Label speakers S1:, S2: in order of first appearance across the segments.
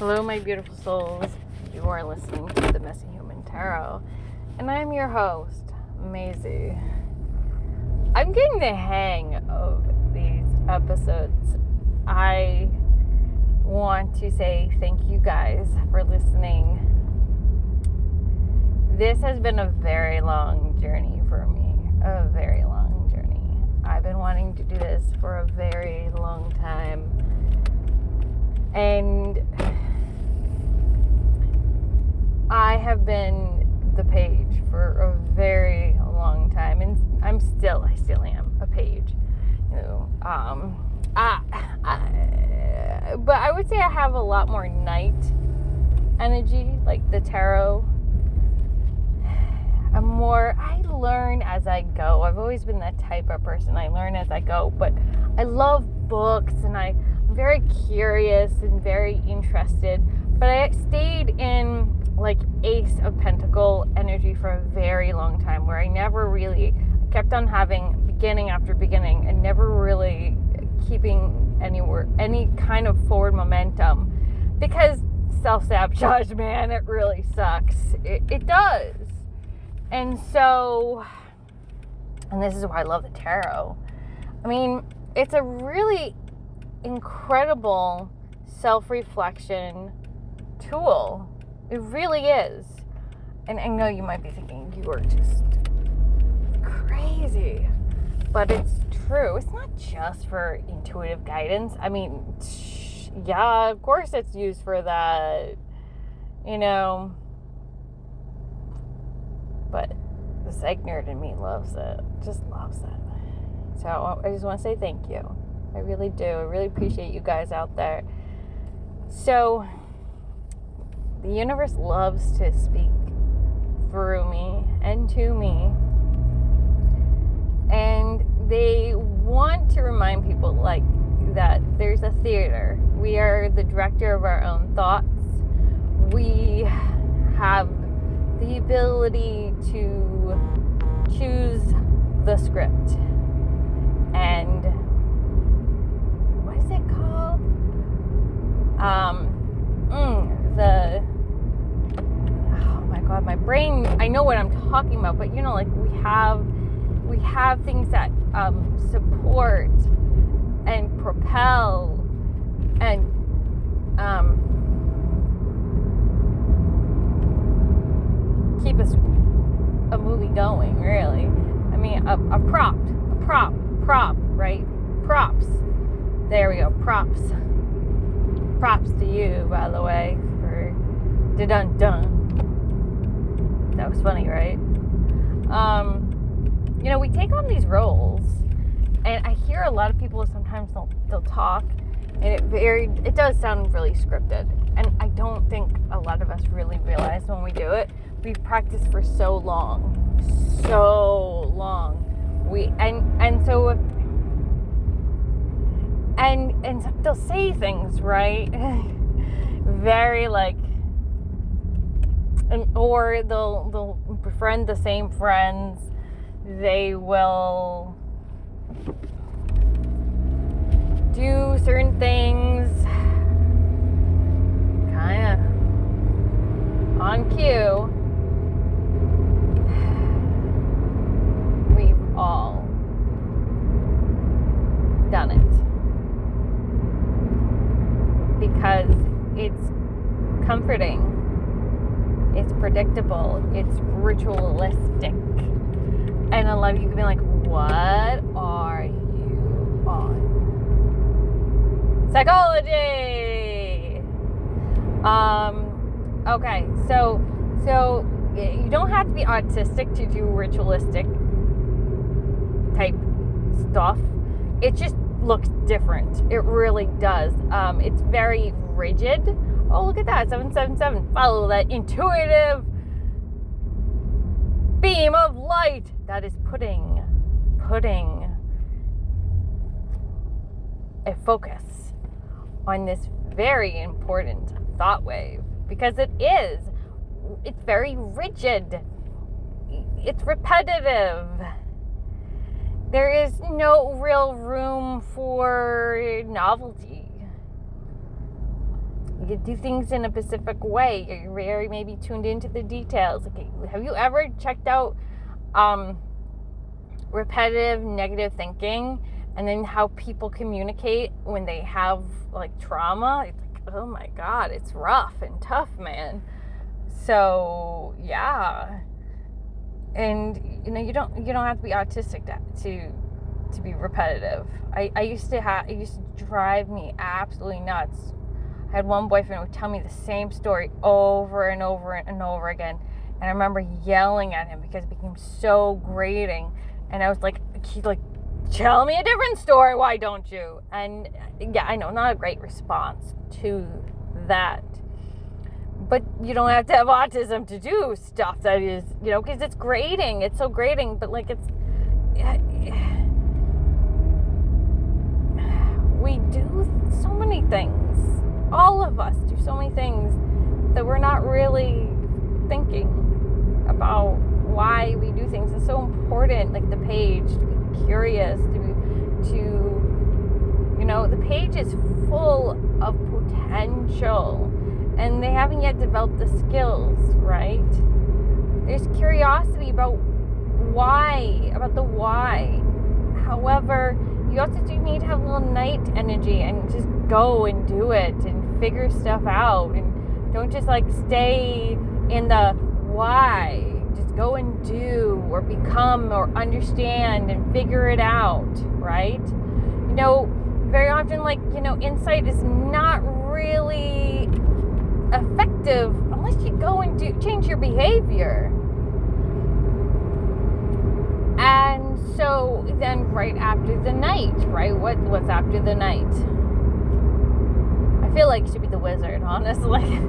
S1: Hello, my beautiful souls. You are listening to the Messy Human Tarot, and I'm your host, Maisie. I'm getting the hang of these episodes. I want to say thank you guys for listening. This has been a very long journey for me, a very long journey. I've been wanting to do this for a very long time, and I have been the page for a very long time, and I still am a page. But I would say I have a lot more night energy, like the tarot. I learn as I go. I've always been that type of person. I learn as I go, but I love books, and I'm very curious and very interested. But I stayed in like Ace of Pentacle energy for a very long time, where I kept on having beginning after beginning and never really keeping any kind of forward momentum, because self-sabotage, man, it really sucks. It does. And this is why I love the tarot. I mean, it's a really incredible self-reflection tool. It really is. And I know you might be thinking you are just crazy, but it's true. It's not just for intuitive guidance. I mean, yeah, of course it's used for that, but the psych nerd in me loves it, just loves it. So I just want to say thank you. I really do. I really appreciate you guys out there. So the universe loves to speak through me and to me. And they want to remind people like that there's a theater. We are the director of our own thoughts. We have the ability to choose the script. And what is it called? Oh my god, my brain, I know what I'm talking about, but like we have things that support and propel and keep a movie going, really. I mean, a prop, right? Props. There we go, props. Props to you, by the way, for dun-dun. That was funny, right? We take on these roles, and I hear a lot of people sometimes they'll talk, and it does sound really scripted, and I don't think a lot of us really realize when we do it. We've practiced for so long. And they'll say things, right? Very like, or they'll befriend the same friends. They will do certain things kind of on cue. We've all done it because it's comforting, it's predictable, it's ritualistic. And a lot of you can be like, what are you on? Psychology! Okay, so you don't have to be autistic to do ritualistic type stuff. It just looks different. It really does. It's very rigid. Oh, look at that, 777. Follow that intuitive beam of light that is putting a focus on this very important thought wave, because it's very rigid, it's repetitive. There is no real room for novelty. You could do things in a specific way. You're very maybe tuned into the details. Okay, have you ever checked out repetitive negative thinking and then how people communicate when they have like trauma? It's like, oh my God, it's rough and tough, man. So yeah, and you don't have to be autistic to be repetitive. It used to drive me absolutely nuts. I had one boyfriend who would tell me the same story over and over and over again, and I remember yelling at him because it became so grating. And I was like, he's like, tell me a different story, why don't you? And yeah, I know, not a great response to that. But you don't have to have autism to do stuff that is, because it's grating. It's so grating, but like we do so many things. All of us do so many things that we're not really thinking about why we do things. It's so important, like the page, to be curious, the page is full of potential, and they haven't yet developed the skills, right? There's curiosity about the why. However, you also do need to have a little night energy and just go and do it and figure stuff out, and don't just like stay in the why. Just go and do or become or understand and figure it out, right? Very often, insight is not really effective unless you go and change your behavior. And so then right after the night, right? What's after the night? I feel like it should be the wizard, honestly.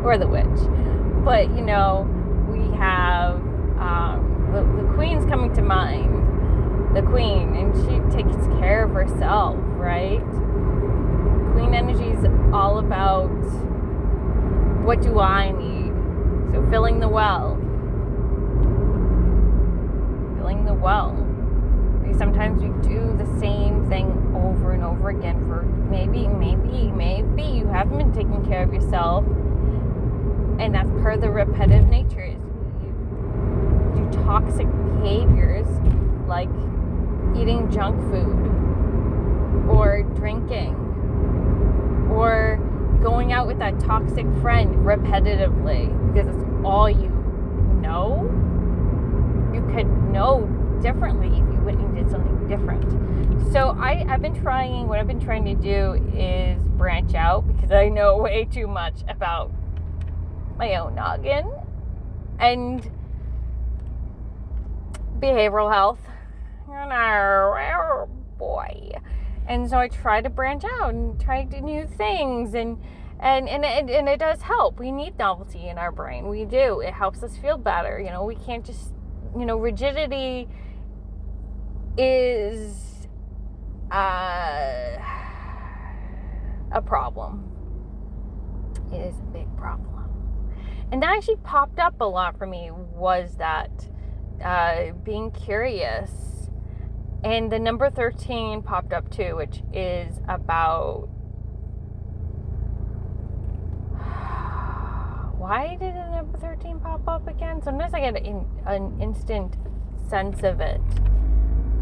S1: Or the witch. But, we have the queen's coming to mind. The queen, and she takes care of herself, right? Queen energy is all about what do I need? So filling the well. Because sometimes we do the same thing over and over again for maybe you haven't been taking care of yourself, and that's per the repetitive nature. Is you do toxic behaviors like eating junk food or drinking or going out with that toxic friend repetitively because it's all you know. You could know differently if you went and did something different. So I've been trying, what I've been trying to do is branch out because I know way too much about my own noggin and behavioral health. Oh boy. And so I try to branch out and try to do new things, and it does help. We need novelty in our brain. We do. It helps us feel better. We can't just, rigidity is a problem. It is a big problem. And that actually popped up a lot for me, was that being curious. And the number 13 popped up too, which is about why did the number 13 pop up again? Sometimes I get an instant sense of it.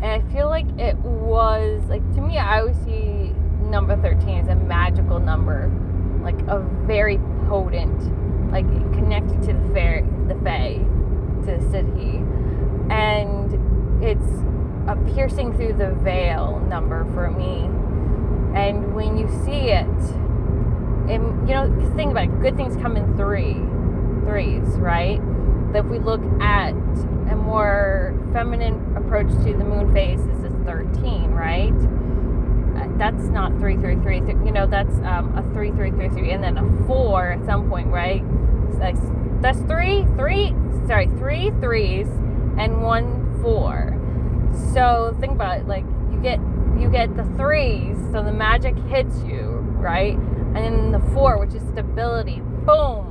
S1: And I feel like it was, to me, I always see number 13 as a magical number, like a very potent, connected to the fae, to the city. And it's a piercing through the veil number for me. And when you see it, think about it, good things come in threes, right? But if we look at a more feminine approach to the moon phase, this is 13, right? That's not 3, 3, 3, 3, that's a 3, 3, 3, 3, and then a 4 at some point, right? So that's three threes and 1 4. So think about it, you get the threes, so the magic hits you, right? And then the 4, which is stability, boom,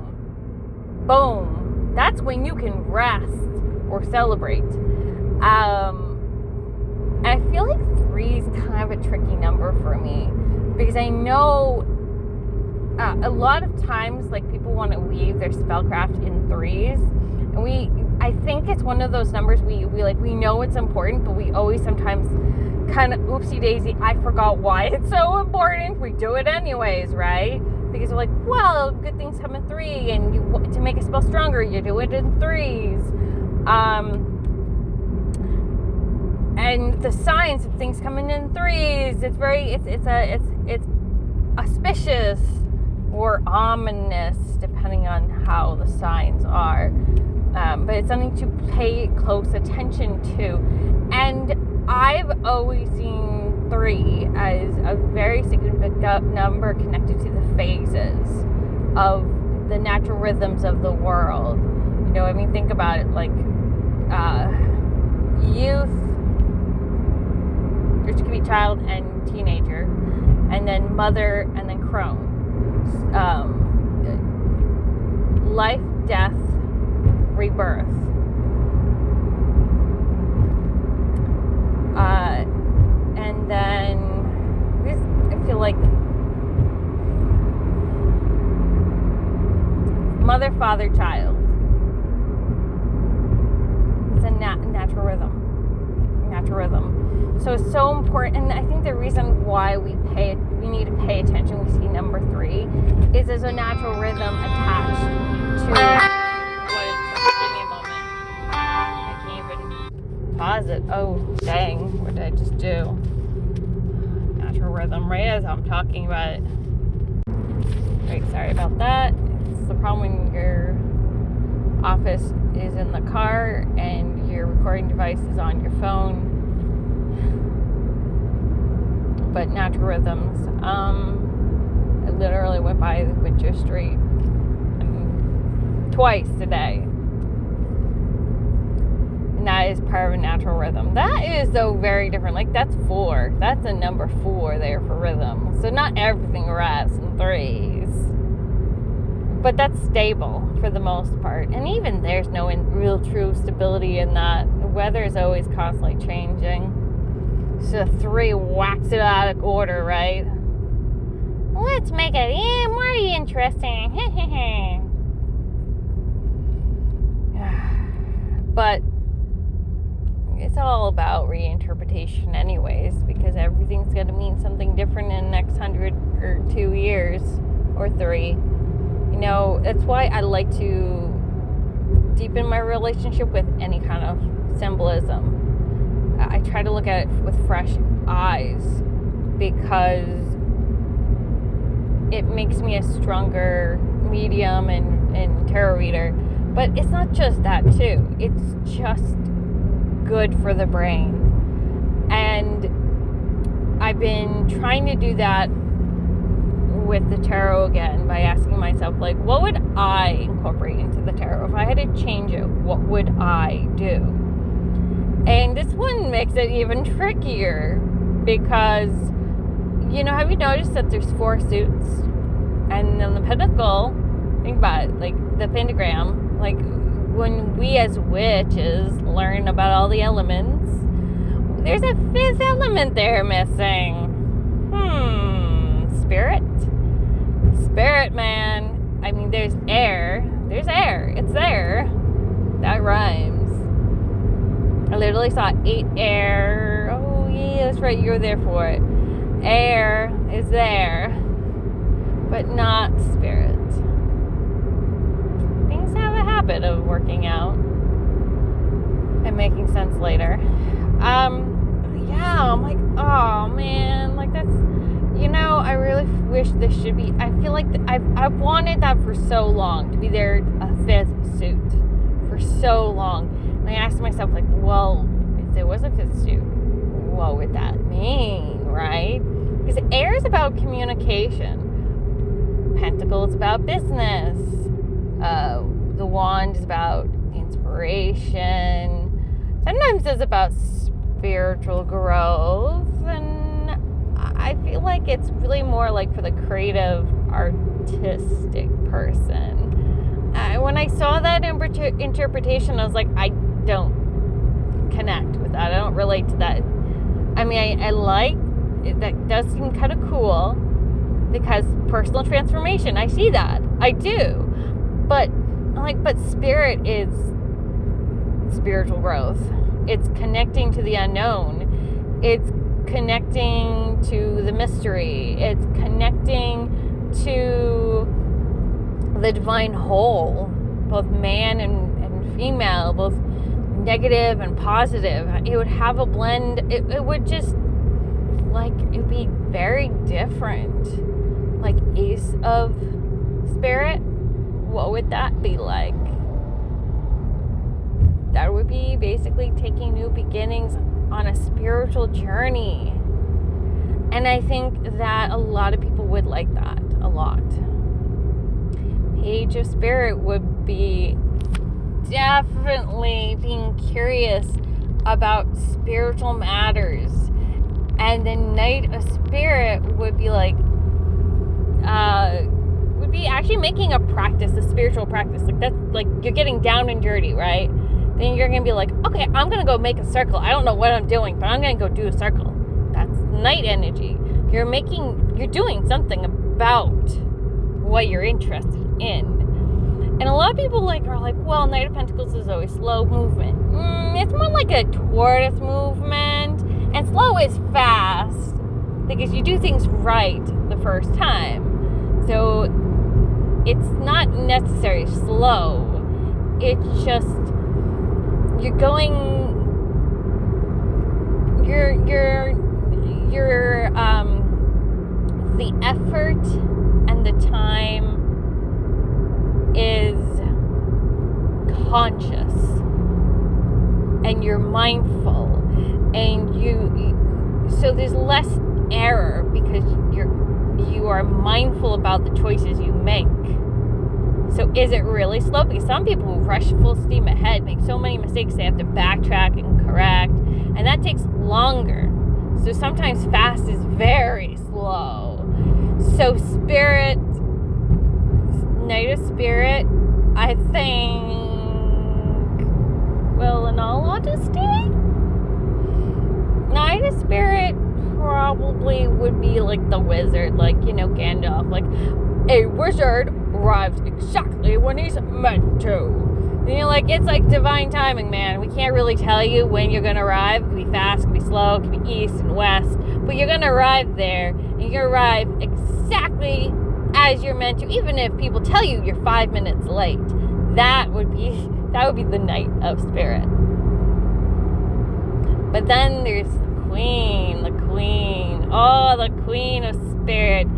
S1: boom. That's when you can rest or celebrate. And I feel like 3 is kind of a tricky number for me because I know a lot of times, like, people want to weave their spellcraft in threes, and I think it's one of those numbers we know it's important, but we always sometimes kind of oopsie daisy, I forgot why it's so important. We do it anyways, right? Because we're like, well, good things come in three, and to make a spell stronger, you do it in threes. And the signs of things coming in threes, it's auspicious or ominous, depending on how the signs are. But it's something to pay close attention to. And I've always seen 3 as a very significant number connected to the phases of the natural rhythms of the world. You know, I mean, think about it, like youth, which could be child and teenager, and then mother, and then crone. Life, death, rebirth. And then I feel like mother, father, child. It's a natural rhythm. So it's so important, and I think the reason why we need to pay attention, we see number 3, is there's a natural rhythm attached to give me a moment. I can't even pause it. Oh, dang, what did I just do? Natural rhythm, right as I'm talking about it. Right, sorry about that. It's the problem when your office is in the car and your recording device is on your phone. But natural rhythms. I literally went by Winter Street twice today. And that is part of a natural rhythm. That is, though, very different. Like, that's 4. That's a number 4 there for rhythm. So not everything rests in 3s. But that's stable for the most part. And even there's no real true stability in that. The weather is always constantly changing. So 3 whacks it out of order, right? Let's make it more interesting. But it's all about reinterpretation anyways, because everything's going to mean something different in the next 100 or 2 years or 3. You know, that's why I like to deepen my relationship with any kind of symbolism. I try to look at it with fresh eyes, because it makes me a stronger medium and tarot reader. But it's not just that too. It's just good for the brain. And I've been trying to do that with the tarot again by asking myself, like, what would I incorporate into the tarot? If I had to change it, what would I do? And this one makes it even trickier, because, you know, have you noticed that there's 4 suits? And then the pentacle, think about it, like the pentagram, like when we as witches learn about all the elements, there's a 5th element there missing. Spirit, man. I mean, there's air. It's there. That rhymes. I literally saw 8 air. Oh, yeah, that's right. You were there for it. Air is there, but not spirit. Things have a habit of working out and making sense later. Yeah, I'm like, oh, man. Like, that's, you know, I really wish this should be, I feel like I've wanted that for so long, to be there, a 5th suit, for so long. And I asked myself, like, well, if there was a 5th suit, what would that mean, right? Because air is about communication. Pentacle is about business. The wand is about inspiration. Sometimes it's about spiritual growth. And I feel like it's really more like for the creative, artistic person. When I saw that interpretation, I was like, I don't connect with that. I don't relate to that. I mean, I like it. That does seem kind of cool, because personal transformation, I see that. I do. But spirit is spiritual growth. It's connecting to the unknown. It's connecting to the mystery. It's connecting to the divine whole, both man and female, both negative and positive. It would have a blend. It would just, like, it would be very different. Like Ace of Spirit, what would that be like? That would be basically taking new beginnings on a spiritual journey. And I think that a lot of people would like that a lot. Page of Spirit would be definitely being curious about spiritual matters. And the Knight of Spirit would be like, would be actually making a practice, a spiritual practice. Like that's like you're getting down and dirty, right? Then you're going to be like, okay, I'm going to go make a circle. I don't know what I'm doing, but I'm going to go do a circle. That's night energy. You're doing something about what you're interested in. And a lot of people are like, well, Knight of Pentacles is always slow movement. It's more like a tortoise movement. And slow is fast because you do things right the first time. So it's not necessarily slow. It's just you're the effort and the time is conscious, and you're mindful, and so there's less error because you are mindful about the choices you make. So is it really slow? Because some people who rush full steam ahead make so many mistakes they have to backtrack and correct, and that takes longer. So sometimes fast is very slow. So Spirit, Knight of Spirit, I think, well, in all honesty, Knight of Spirit probably would be like the wizard, like, Gandalf, like a wizard arrives exactly when he's meant to. It's like divine timing, man. We can't really tell you when you're gonna arrive. It could be fast, it could be slow, it could be east and west, but you're gonna arrive there, and you're gonna arrive exactly as you're meant to, even if people tell you you're 5 minutes late. That would be the Knight of Spirit. But then there's the Queen. Oh, the Queen of Spirit.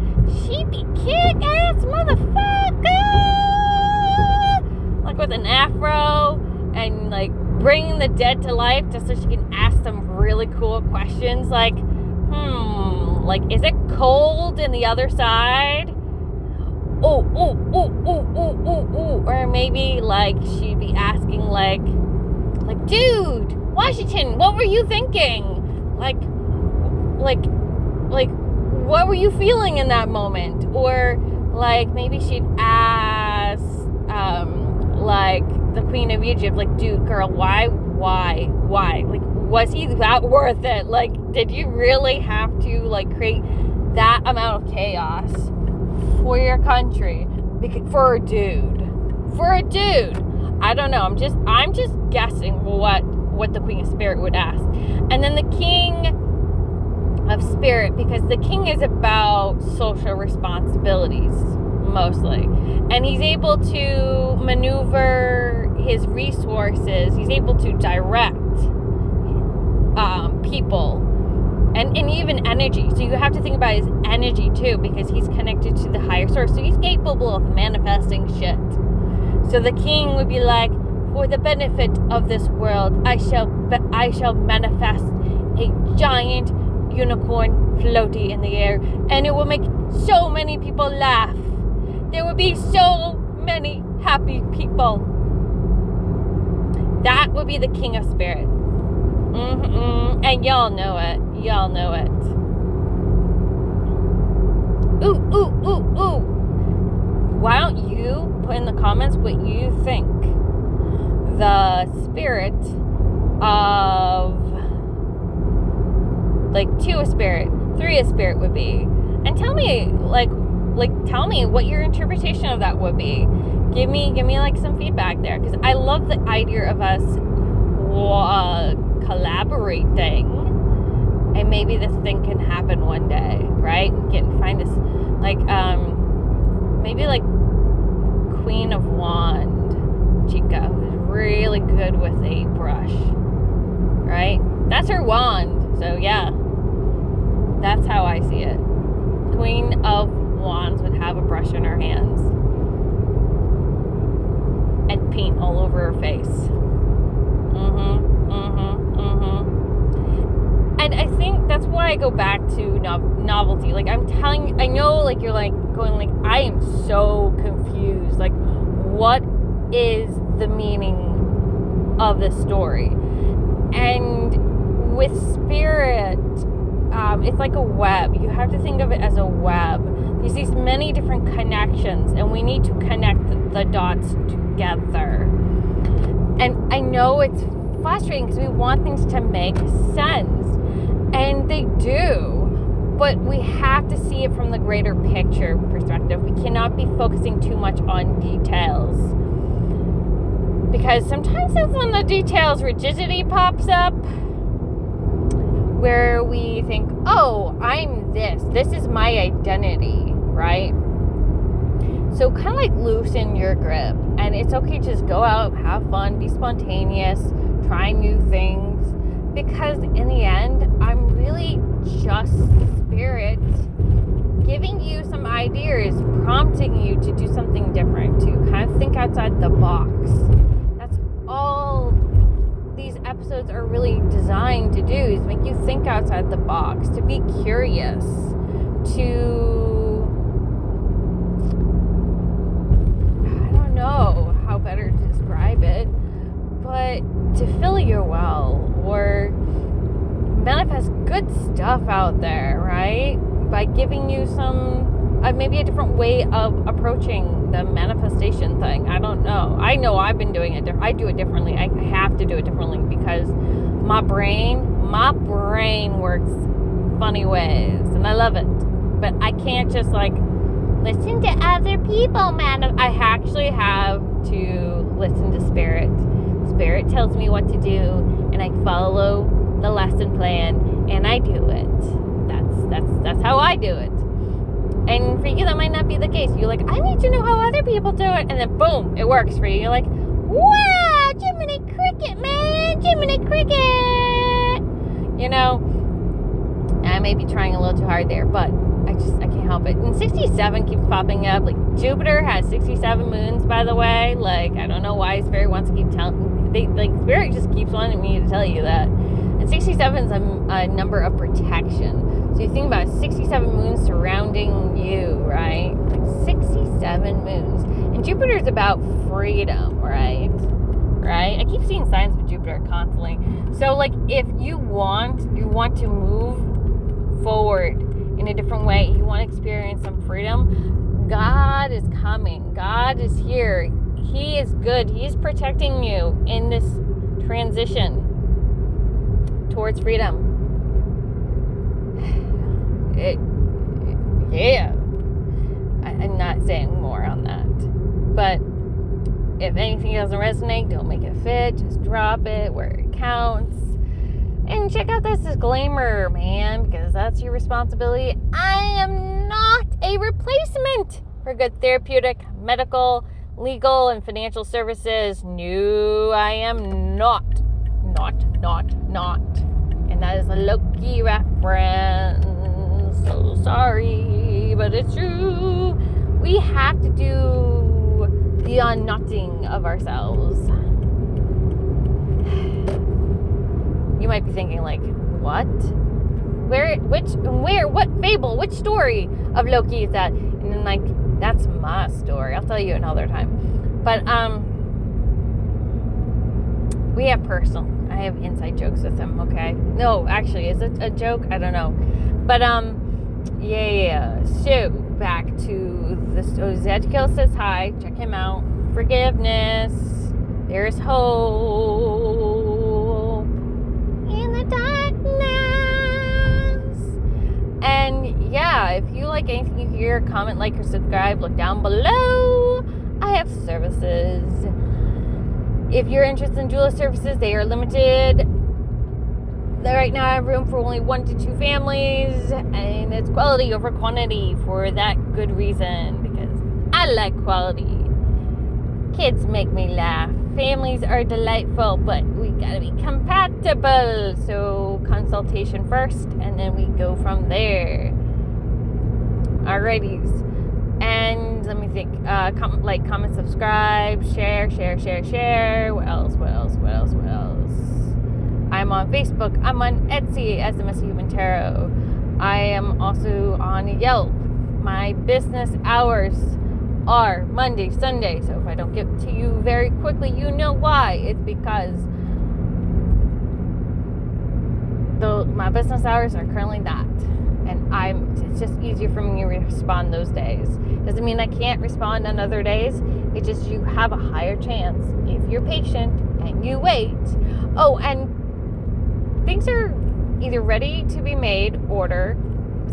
S1: She be kick-ass motherfucker! Like with an afro and like bringing the dead to life just so she can ask some really cool questions like, like, is it cold in the other side? Ooh. Or maybe like she'd be asking like, dude, Washington, what were you thinking? Like, what were you feeling in that moment? Or like maybe she'd ask like the Queen of Egypt, like, dude, girl, why? Like, was he that worth it? Like, did you really have to like create that amount of chaos for your country for a dude? I don't know. I'm just guessing what the Queen of Spirit would ask. And then the King of Spirit, because the king is about social responsibilities mostly, and he's able to maneuver his resources. He's able to direct people and even energy. So you have to think about his energy too, because he's connected to the higher source. So he's capable of manifesting shit. So the king would be like, for the benefit of this world, I shall manifest a giant unicorn floaty in the air, and it will make so many people laugh. There will be so many happy people. That would be the King of Spirit. And y'all know it. Ooh. Why don't you put in the comments what you think the spirit of like 2 of Spirit, 3 of Spirit would be, and tell me like like, tell me what your interpretation of that would be. Give me like some feedback there, because I love the idea of us collaborating, and maybe this thing can happen one day, right? We can find this, like, maybe like Queen of Wand chica, who's really good with a brush, right? That's her wand. So yeah, that's how I see it. Queen of Wands would have a brush in her hands and paint all over her face. And I think that's why I go back to novelty. Like, I'm telling you, I know, like, you're like going like, I am so confused. Like, what is the meaning of this story? And with spirit, it's like a web. You have to think of it as a web. There's these many different connections, and we need to connect the dots together. And I know it's frustrating because we want things to make sense, and they do, but we have to see it from the greater picture perspective. We cannot be focusing too much on details, because sometimes it's when the details rigidity pops up, where we think, oh, I'm this is my identity, right? So kind of like loosen your grip, and it's okay to just go out, have fun, be spontaneous, try new things, because in the end, I'm really just spirit giving you some ideas, prompting you to do something different, to kind of think outside the box. That's all these episodes are really designed to do, is make you think outside the box, to be curious, to, I don't know how better to describe it, but to fill your well, or manifest good stuff out there, right? By giving you some, maybe a different way of approaching the manifestation thing. I don't know. I know I've been doing it. I do it differently. I have to do it differently because my brain works funny ways, and I love it. But I can't just like listen to other people, man. I actually have to listen to spirit. Spirit tells me what to do, and I follow the lesson plan, and I do it. That's how I do it. And for you, that might not be the case. You're like, I need to know how other people do it, and then boom, it works for you. You're like, wow, Jiminy Cricket, man, Jiminy Cricket. You know, I may be trying a little too hard there, but I can't help it. And 67 keeps popping up. Like, Jupiter has 67 moons, by the way. Like, I don't know why Spirit wants to keep telling. Spirit just keeps wanting me to tell you that. And 67 is a number of protection. So you think about 67 moons surrounding you, right? Like 67 moons. And Jupiter's about freedom, right? Right? I keep seeing signs with Jupiter constantly. So, like, if you want to move forward in a different way, you want to experience some freedom, God is coming. God is here. He is good. He's protecting you in this transition towards freedom. Yeah. I'm not saying more on that. But if anything doesn't resonate, don't make it fit. Just drop it where it counts. And check out this disclaimer, man, because that's your responsibility. I am not a replacement for good therapeutic, medical, legal, and financial services. No, I am not. And that is a Loki reference. So sorry, but it's true. We have to do the unknotting of ourselves. You might be thinking, like, what? What fable, which story of Loki is that? And then, like, that's my story. I'll tell you another time. But, we have personal. I have inside jokes with him, okay? No, actually, is it a joke? I don't know. But, yeah. So, back to this. So, Zedkill says hi. Check him out. Forgiveness. There's hope in the darkness. And yeah, if you like anything you hear, comment, like, or subscribe. Look down below. I have services. If you're interested in doula services, they are limited. Right now I have room for only 1 to 2 families, and it's quality over quantity for that good reason, because I like quality. Kids make me laugh. Families are delightful, but we gotta be compatible. So consultation first, and then we go from there. Alrighties. And let me think. Like, comment, subscribe, share. What else? I'm on Facebook. I'm on Etsy as the Messyhumandoula. I am also on Yelp. My business hours are Monday, Sunday. So if I don't get to you very quickly, you know why. It's because my business hours are currently that. And it's just easier for me to respond those days. Doesn't mean I can't respond on other days. It's just you have a higher chance if you're patient and you wait. Oh, and things are either ready to be made, order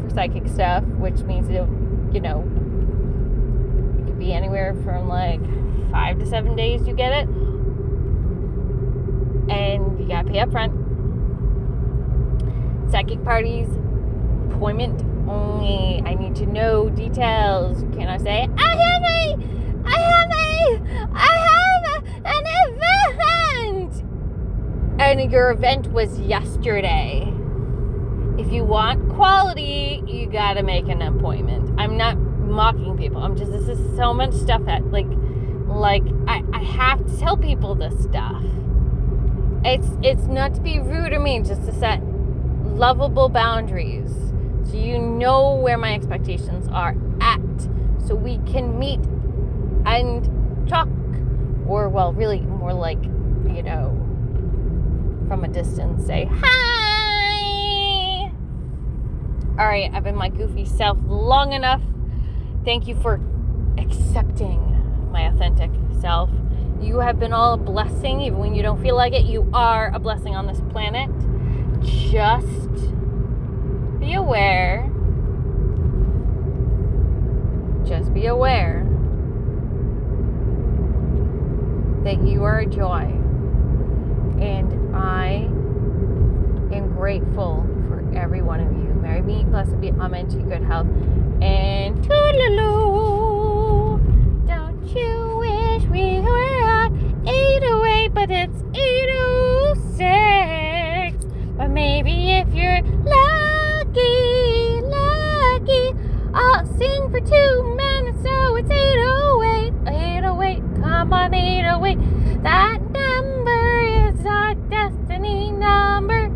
S1: for psychic stuff, which means it could be anywhere from like 5 to 7 days you get it. And you gotta pay up front. Psychic parties, appointment only. I need to know details. Can I say I have an event? And your event was yesterday. If you want quality, you gotta make an appointment. I'm not mocking people. This is so much stuff that I have to tell people this stuff. It's not to be rude or mean, just to set lovable boundaries. So you know where my expectations are at. So we can meet and talk. Or, well, really more like, from a distance, say hi. All right, I've been my goofy self long enough. Thank you for accepting my authentic self. You have been all a blessing, even when you don't feel like it. You are a blessing on this planet. Just be aware. Just be aware that you are a joy. And I am grateful for every one of you. Marry me, blessed be, amen, to good health. And toodaloo. Don't you wish we were at 808, but it's 806. But maybe if you're lucky, I'll sing for 2 minutes, so it's 808, 808, come on 808. That number is our destiny number.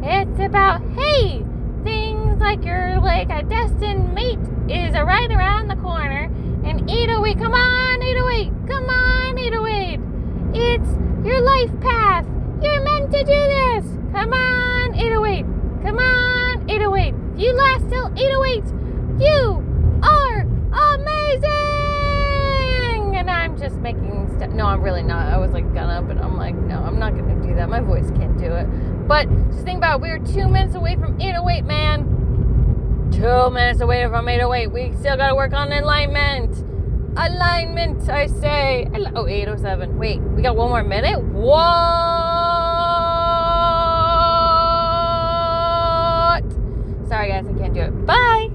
S1: It's about, hey, things like you're like a destined mate is right around the corner. And 808, come on 808, come on 808. It's your life path. You're meant to do this. Come on 808, come on 808. If you last till 808, you are amazing. And I'm just making stuff. No, I'm really not. I was like gonna, but I'm like, no, I'm not gonna do that. My voice can't do it. But just think about it. We're 2 minutes away from 808, man. 2 minutes away from 808. We still gotta work on alignment. Alignment, I say. 807. Wait, we got 1 more minute? What? Sorry, guys, I can't do it. Bye.